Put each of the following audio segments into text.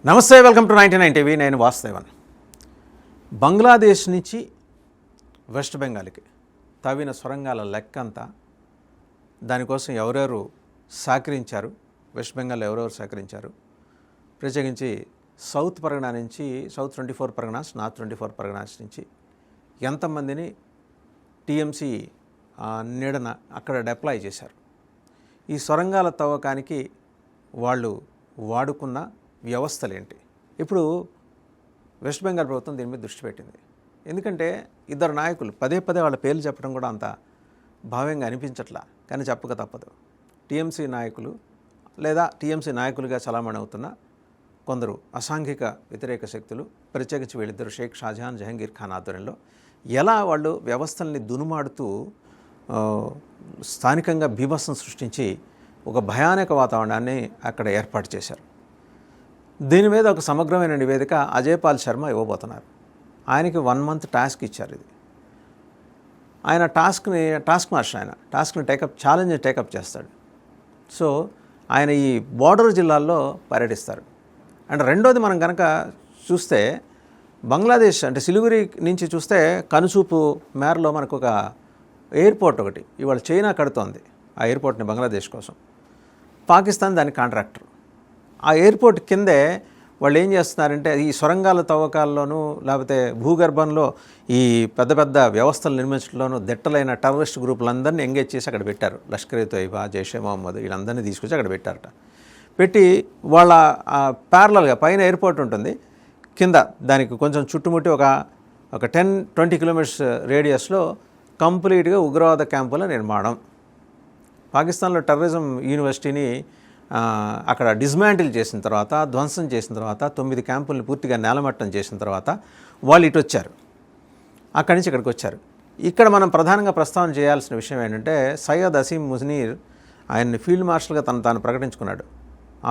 నమస్తే, welcome to 99 TV. నేను వాసుదేవన్. బంగ్లాదేశ్ నుంచి వెస్ట్ బెంగాల్కి తవ్విన సొరంగాల లెక్కంతా, దానికోసం ఎవరెవరు సహకరించారు, వెస్ట్ బెంగాల్లో ఎవరెవరు సహకరించారు, ప్రత్యేకించి సౌత్ పరగనా నుంచి, సౌత్ 24 పరగనాస్, నార్త్ 24 పరగనాస్ నుంచి ఎంతమందిని టీఎంసీ నీడన అక్కడ డిప్లాయ్ చేశారు, ఈ సొరంగాల తవ్వకానికి వాళ్ళు వాడుకున్న వ్యవస్థలేంటి. ఇప్పుడు వెస్ట్ బెంగాల్ ప్రభుత్వం దీని మీద దృష్టి పెట్టింది. ఎందుకంటే ఇద్దరు నాయకులు పదే వాళ్ళ పేర్లు చెప్పడం కూడా అంత భావ్యంగా అనిపించట్లా, కానీ చెప్పక తప్పదు. టీఎంసీ నాయకులు లేదా టీఎంసీ నాయకులుగా చలామణి అవుతున్న కొందరు అసాంఘిక వ్యతిరేక శక్తులు, ప్రత్యేకించి వీళ్ళిద్దరు షేక్ షాజహాన్, జహంగీర్ ఖాన్ ఆధ్వర్యంలో ఎలా వాళ్ళు వ్యవస్థల్ని దునుమాడుతూ స్థానికంగా బీభత్సం సృష్టించి ఒక భయానక వాతావరణాన్ని అక్కడ ఏర్పాటు చేశారు. దీని మీద ఒక సమగ్రమైన నివేదిక అజయ్ పాల్ శర్మ ఇవ్వబోతున్నారు. ఆయనకి 1 month టాస్క్ ఇచ్చారు. ఇది ఆయన టాస్క్ మాస్టర్, ఆయన టాస్క్ని ఛాలెంజ్ టేకప్ చేస్తాడు. సో ఆయన ఈ బోర్డర్ జిల్లాల్లో పర్యటిస్తారు. అండ్ రెండోది మనం కనుక చూస్తే, బంగ్లాదేశ్ అంటే సిలిగురి నుంచి చూస్తే కనుచూపు మేరలో మనకు ఒక ఎయిర్పోర్ట్ ఒకటి ఇవాళ చైనా కడుతోంది. ఆ ఎయిర్పోర్ట్ని బంగ్లాదేశ్ కోసం పాకిస్తాన్ దాని కాంట్రాక్టర్. ఆ ఎయిర్పోర్ట్ కిందే వాళ్ళు ఏం చేస్తున్నారంటే, ఈ సొరంగాల తవ్వకాల్లోనూ లేకపోతే భూగర్భంలో ఈ పెద్ద వ్యవస్థలు నిర్మించడంలోనూ దిట్టలైన టెర్రరిస్ట్ గ్రూపులందరినీ ఎంగేజ్ చేసి అక్కడ పెట్టారు. లష్కర్ ఏ తోయిబా, జైషే మహమ్మద్ వీళ్ళందరినీ తీసుకొచ్చి అక్కడ పెట్టారట. పెట్టి వాళ్ళ ప్యారలల్గా పైన ఎయిర్పోర్ట్ ఉంటుంది, కింద దానికి కొంచెం చుట్టుముట్టి ఒక 10-20 కిలోమీటర్స్ రేడియస్లో కంప్లీట్గా ఉగ్రవాద క్యాంపుల నిర్మాణం. పాకిస్తాన్లో టెర్రరిజం యూనివర్సిటీని అక్కడ డిస్మాంటిల్ చేసిన తర్వాత, ధ్వంసం చేసిన తర్వాత, 9 క్యాంపుల్ని పూర్తిగా నేలమట్టం చేసిన తర్వాత వాళ్ళు ఇటు వచ్చారు. అక్కడి నుంచి ఇక్కడికి వచ్చారు. ఇక్కడ మనం ప్రధానంగా ప్రస్తావన చేయాల్సిన విషయం ఏంటంటే, సయ్యద్ అసీం మునీర్ ఆయన్ని ఫీల్డ్ మార్షల్గా తాను ప్రకటించుకున్నాడు.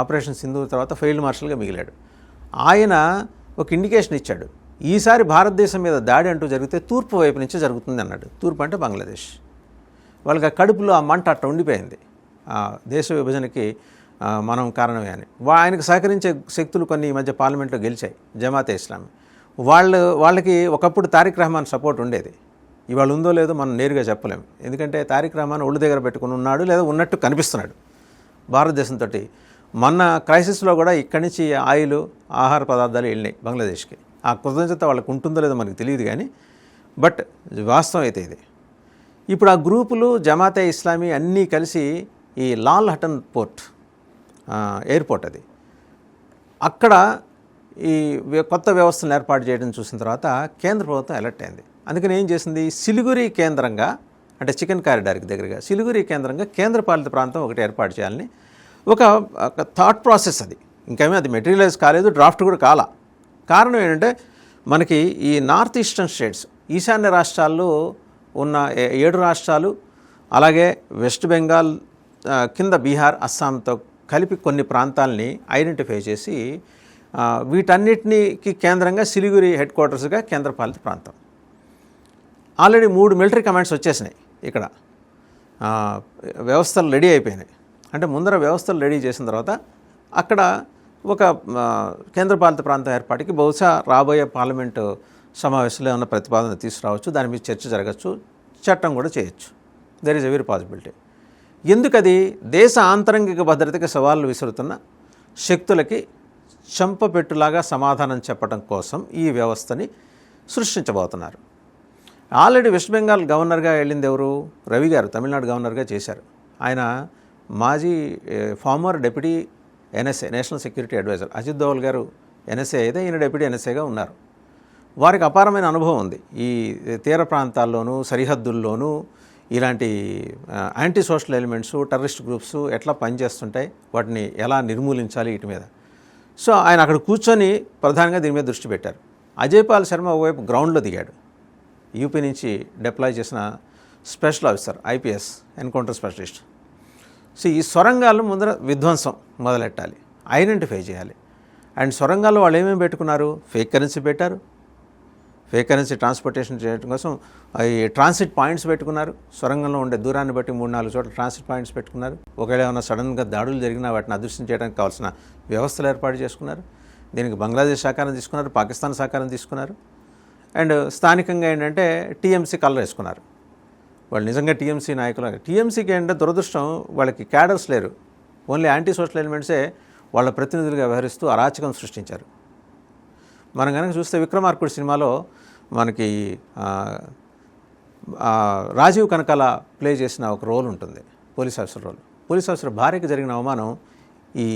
ఆపరేషన్ సింధూర్ తర్వాత ఫీల్డ్ మార్షల్గా మిగిలాడు. ఆయన ఒక ఇండికేషన్ ఇచ్చాడు, ఈసారి భారతదేశం మీద దాడి అంటూ జరిగితే తూర్పు వైపు నుంచి జరుగుతుంది అన్నాడు. తూర్పు అంటే బంగ్లాదేశ్. వాళ్ళకి ఆ కడుపులో ఆ మంట అట్ట ఉండిపోయింది. దేశ విభజనకి మనం కారణమే అని. ఆయనకు సహకరించే శక్తులు కొన్ని ఈ మధ్య పార్లమెంట్లో గెలిచాయి. జమాతే ఇస్లామీ వాళ్ళకి ఒకప్పుడు తారిక్ రహమాన్ సపోర్ట్ ఉండేది. ఇవాళ ఉందో లేదో మనం నేరుగా చెప్పలేము. ఎందుకంటే తారిక్ రహమాన్ ఒళ్ళు దగ్గర పెట్టుకుని ఉన్నాడు, లేదా ఉన్నట్టు కనిపిస్తున్నాడు భారతదేశంతో. మొన్న క్రైసిస్లో కూడా ఇక్కడి నుంచి ఆయిల్, ఆహార పదార్థాలు వెళ్ళినాయి బంగ్లాదేశ్కి. ఆ కృతజ్ఞత వాళ్ళకు ఉంటుందో లేదో మనకు తెలియదు, కానీ బట్ వాస్తవం అయితే ఇది. ఇప్పుడు ఆ గ్రూపులు, జమాతే ఇస్లామీ అన్నీ కలిసి ఈ లాల్ హటన్ పోర్ట్ ఎయిర్పోర్ట్, అది అక్కడ ఈ కొత్త వ్యవస్థను ఏర్పాటు చేయడం చూసిన తర్వాత కేంద్ర ప్రభుత్వం అలర్ట్ అయింది. అందుకని ఏం చేసింది, సిలిగురి కేంద్రంగా, అంటే చికెన్ కారిడార్కి దగ్గరగా సిలిగురి కేంద్రంగా కేంద్రపాలిత ప్రాంతం ఒకటి ఏర్పాటు చేయాలని ఒక థాట్ ప్రాసెస్. అది ఇంకేమీ అది మెటీరియలైజ్ కాలేదు, డ్రాఫ్ట్ కూడా కాల. కారణం ఏంటంటే, మనకి ఈ నార్త్ ఈస్టర్న్ స్టేట్స్, ఈశాన్య రాష్ట్రాల్లో ఉన్న 7 రాష్ట్రాలు, అలాగే వెస్ట్ బెంగాల్ కింద బీహార్, అస్సాంతో కలిపి కొన్ని ప్రాంతాలని ఐడెంటిఫై చేసి వీటన్నిటికి కేంద్రంగా సిలిగురి హెడ్ క్వార్టర్స్గా కేంద్రపాలిత ప్రాంతం. ఆల్రెడీ 3 మిలిటరీ కమాండ్స్ వచ్చేసినాయి. ఇక్కడ వ్యవస్థలు రెడీ అయిపోయినాయి. అంటే ముందర వ్యవస్థలు రెడీ చేసిన తర్వాత అక్కడ ఒక కేంద్రపాలిత ప్రాంతం ఏర్పాటుకి బహుశా రాబోయే పార్లమెంటు సమావేశంలో ఏమైనా ప్రతిపాదన తీసుకురావచ్చు, దాని మీద చర్చ జరగచ్చు, చట్టం కూడా చేయొచ్చు. There is a very possibility. ఎందుకది, దేశ ఆంతరంగిక భద్రతకి సవాళ్ళు విసురుతున్న శక్తులకి చెంపపెట్టులాగా సమాధానం చెప్పడం కోసం ఈ వ్యవస్థని సృష్టించబోతున్నారు. ఆల్రెడీ వెస్ట్ బెంగాల్ గవర్నర్గా వెళ్ళింది ఎవరు, రవి గారు తమిళనాడు గవర్నర్గా చేశారు. ఆయన మాజీ former deputy NSA, national security adviser. Ajit Doval గారు ఎన్ఎస్ఏ అయితే ఈయన డెప్యూటీ ఎన్ఎస్ఏగా ఉన్నారు. వారికి అపారమైన అనుభవం ఉంది ఈ తీర ప్రాంతాల్లోనూ, సరిహద్దుల్లోనూ ఇలాంటి anti social elements, terrorist groups ఎట్లా పనిచేస్తుంటాయి, వాటిని ఎలా నిర్మూలించాలి, వీటి మీద. సో ఆయన అక్కడ కూర్చొని ప్రధానంగా దీని మీద దృష్టి పెట్టారు. అజయ్ పాల్ శర్మ ఒకవైపు గ్రౌండ్లో దిగాడు. యూపీ నుంచి డిప్లాయ్ చేసిన special officer, IPS, encounter specialist. So ఈ సొరంగాలను ముందర విధ్వంసం మొదలెట్టాలి, ఐడెంటిఫై చేయాలి. అండ్ సొరంగాల్లో వాళ్ళు ఏమేమి పెట్టుకున్నారు, ఫేక్ కరెన్సీ పెట్టారు. ఫేక్ కరెన్సీ ట్రాన్స్పోర్టేషన్ చేయడం కోసం ఈ ట్రాన్సిట్ పాయింట్స్ పెట్టుకున్నారు. సొరంగంలో ఉండే దూరాన్ని బట్టి 3-4 చోట్ల ట్రాన్సిట్ పాయింట్స్ పెట్టుకున్నారు. ఒకవేళ ఏమైనా సడన్గా దాడులు జరిగినా వాటిని అదృశ్యం చేయడానికి కావాల్సిన వ్యవస్థలు ఏర్పాటు చేసుకున్నారు. దీనికి బంగ్లాదేశ్ సహకారం తీసుకున్నారు, పాకిస్తాన్ సహకారం తీసుకున్నారు. అండ్ స్థానికంగా ఏంటంటే టీఎంసీ కలర్ వేసుకున్నారు. వాళ్ళు నిజంగా టీఎంసీ నాయకులు. టీఎంసీకి ఏంటంటే దురదృష్టం, వాళ్ళకి క్యాడర్స్ లేరు. ఓన్లీ యాంటీ సోషల్ ఎలిమెంట్సే వాళ్ళ ప్రతినిధులుగా వ్యవహరిస్తూ అరాచకం సృష్టించారు. మనం కనుక చూస్తే విక్రమార్కుడు సినిమాలో మనకి రాజీవ్ కనకాల ప్లే చేసిన ఒక రోల్ ఉంటుంది, police officer role. Police officer భార్యకి జరిగిన అవమానం ఈ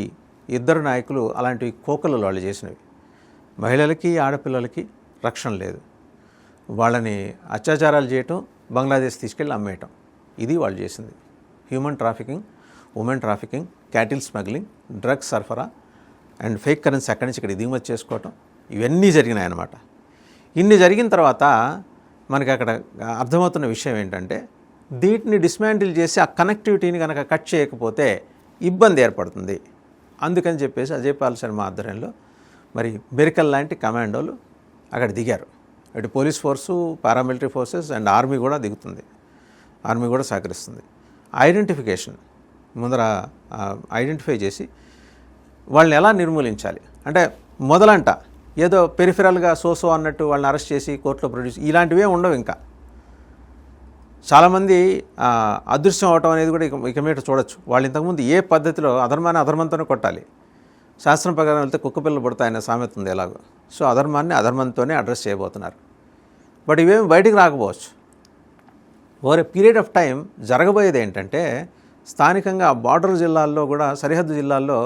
ఇద్దరు నాయకులు అలాంటి కోకలు వాళ్ళు చేసినవి. మహిళలకి ఆడపిల్లలకి రక్షణ లేదు. వాళ్ళని అత్యాచారాలు చేయటం, బంగ్లాదేశ్ తీసుకెళ్ళి అమ్మేయటం, ఇది వాళ్ళు చేసింది. Human trafficking, women trafficking, cattle smuggling, drugs సరఫరా అండ్ ఫేక్ కరెన్సీ అక్కడి నుంచి ఇక్కడ దిగుమతి చేసుకోవటం, ఇవన్నీ జరిగినాయి అన్నమాట. ఇన్ని జరిగిన తర్వాత మనకి అక్కడ అర్థమవుతున్న విషయం ఏంటంటే, దీటిని డిస్మాంటిల్ చేసి ఆ కనెక్టివిటీని కనుక కట్ చేయకపోతే ఇబ్బంది ఏర్పడుతుంది. అందుకని చెప్పేసి అజయ్ పాల్ శర్మ ఆధ్వర్యంలో మరి బెరికల్ లాంటి కమాండోలు అక్కడ దిగారు. అటు police force, paramilitary forces and army కూడా దిగుతుంది. ఆర్మీ కూడా సహకరిస్తుంది. ఐడెంటిఫికేషన్ ముందర ఐడెంటిఫై చేసి వాళ్ళని ఎలా నిర్మూలించాలి అంటే, మొదలంట ఏదో పెరిఫెరల్గా సోసో అన్నట్టు వాళ్ళని అరెస్ట్ చేసి కోర్టులో ప్రొడ్యూస్, ఇలాంటివే ఉండవు. ఇంకా చాలామంది అదృశ్యం అవటం అనేది కూడా ఇక మీట చూడొచ్చు. వాళ్ళు ఇంతకుముందు ఏ పద్ధతిలో అధర్మాన్ని అధర్మంతోనే కొట్టాలి, శాస్త్రం ప్రకారం వెళ్తే కుక్కపిల్లలు పుడతాయనే సామెత ఉంది ఎలాగో. సో అధర్మాన్ని అధర్మంతోనే అడ్రస్ చేయబోతున్నారు. బట్ ఇవేమి బయటికి రాకపోవచ్చు. Over a period of time జరగబోయేది ఏంటంటే, స్థానికంగా బార్డర్ జిల్లాల్లో కూడా, సరిహద్దు జిల్లాల్లో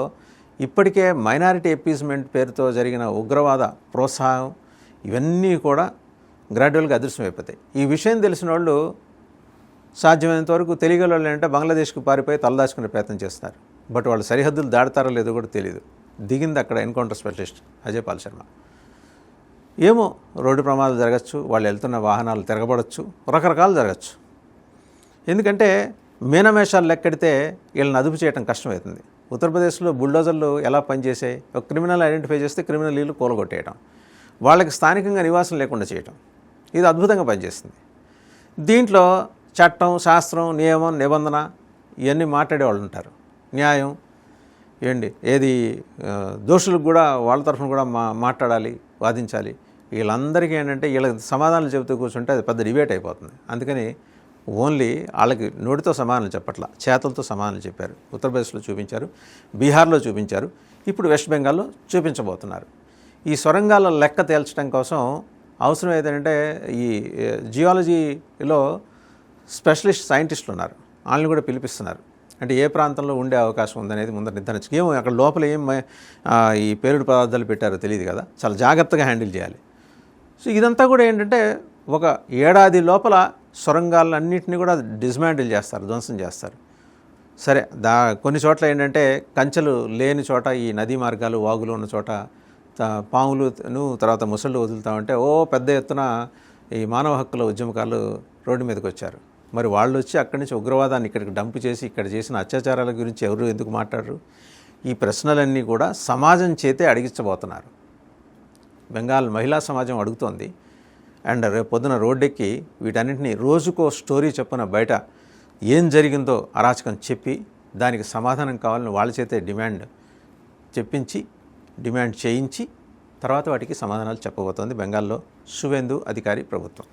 ఇప్పటికే మైనారిటీ అపీస్మెంట్ పేరుతో జరిగిన ఉగ్రవాద ప్రోత్సాహం ఇవన్నీ కూడా గ్రాడ్యువల్గా అదృశ్యమైపోతాయి. ఈ విషయం తెలిసిన వాళ్ళు సాధ్యమైనంత వరకు తెలియగల వాళ్ళు ఏంటంటే బంగ్లాదేశ్కి పారిపోయి తలదాచుకునే ప్రయత్నం చేస్తారు. బట్ వాళ్ళు సరిహద్దులు దాడతారో లేదో కూడా తెలియదు. దిగింది అక్కడ ఎన్కౌంటర్ స్పెషలిస్ట్ అజయ్ పాల్ శర్మ. ఏమో రోడ్డు ప్రమాదాలు జరగచ్చు, వాళ్ళు వెళ్తున్న వాహనాలు తిరగబడచ్చు, రకరకాలు జరగచ్చు. ఎందుకంటే మీనమేషాలు లెక్కెడితే వీళ్ళని అదుపు చేయడం కష్టమవుతుంది. ఉత్తరప్రదేశ్లో బుల్డోజర్లు ఎలా పనిచేసాయి, ఒక క్రిమినల్ ఐడెంటిఫై చేస్తే క్రిమినల్ ఇల్లు కూలగొట్టేయడం, వాళ్ళకి స్థానికంగా నివాసం లేకుండా చేయటం, ఇది అద్భుతంగా పనిచేస్తుంది. దీంట్లో చట్టం, శాస్త్రం, నియమం, నిబంధన ఇవన్నీ మాట్లాడేవాళ్ళు ఉంటారు. న్యాయం ఏంటి, ఏది దోషులకు కూడా వాళ్ళ తరఫున కూడా మాట్లాడాలి, వాదించాలి. వీళ్ళందరికీ ఏంటంటే వీళ్ళకి సమాధానాలు చెబుతూ కూర్చుంటే అది పెద్ద డిబేట్ అయిపోతుంది. అందుకని ఓన్లీ వాళ్ళకి నోటితో సమాధానం చెప్పట్లా, చేతులతో సమాధానం చెప్పారు. ఉత్తరప్రదేశ్లో చూపించారు, బీహార్లో చూపించారు, ఇప్పుడు వెస్ట్ బెంగాల్లో చూపించబోతున్నారు. ఈ సొరంగాల లెక్క తేల్చడం కోసం అవసరం ఏంటంటే, ఈ జియాలజీలో స్పెషలిస్ట్ సైంటిస్టులు ఉన్నారు, వాళ్ళని కూడా పిలిపిస్తున్నారు. అంటే ఏ ప్రాంతంలో ఉండే అవకాశం ఉందనేది ముందర నిర్ధారించు. ఏమో అక్కడ లోపల ఈ పేలుడు పదార్థాలు పెట్టారో తెలియదు కదా, చాలా జాగ్రత్తగా హ్యాండిల్ చేయాలి. సో ఇదంతా కూడా ఏంటంటే ఒక ఏడాది లోపల సొరంగాలన్నింటినీ కూడా డిస్మాంటిల్ చేస్తారు, ధ్వంసం చేస్తారు. సరే, కొన్ని చోట్ల ఏంటంటే కంచెలు లేని చోట, ఈ నదీ మార్గాలు, వాగులు ఉన్న చోట పాములను తర్వాత ముసళ్ళు వదులుతామంటే పెద్ద ఎత్తున ఈ మానవ హక్కుల ఉద్యమకారులు రోడ్డు మీదకి వచ్చారు. మరి వాళ్ళు వచ్చి అక్కడి నుంచి ఉగ్రవాదాన్ని ఇక్కడికి డంప్ చేసి ఇక్కడ చేసిన అత్యాచారాల గురించి ఎవరు ఎందుకు మాట్లాడరు? ఈ ప్రశ్నలన్నీ కూడా సమాజం చేతే అడిగించబోతున్నారు. బెంగాల్ మహిళా సమాజం అడుగుతోంది. అండ్ రేపు పొద్దున రోడ్డెక్కి వీటన్నింటినీ రోజుకో స్టోరీ చెప్పిన బయట ఏం జరిగిందో అరాచకం చెప్పి దానికి సమాధానం కావాలని వాళ్ళ చేతే డిమాండ్ చేయించి తర్వాత వాటికి సమాధానాలు చెప్పబోతోంది బెంగాల్లో శువేందు అధికారి ప్రభుత్వం.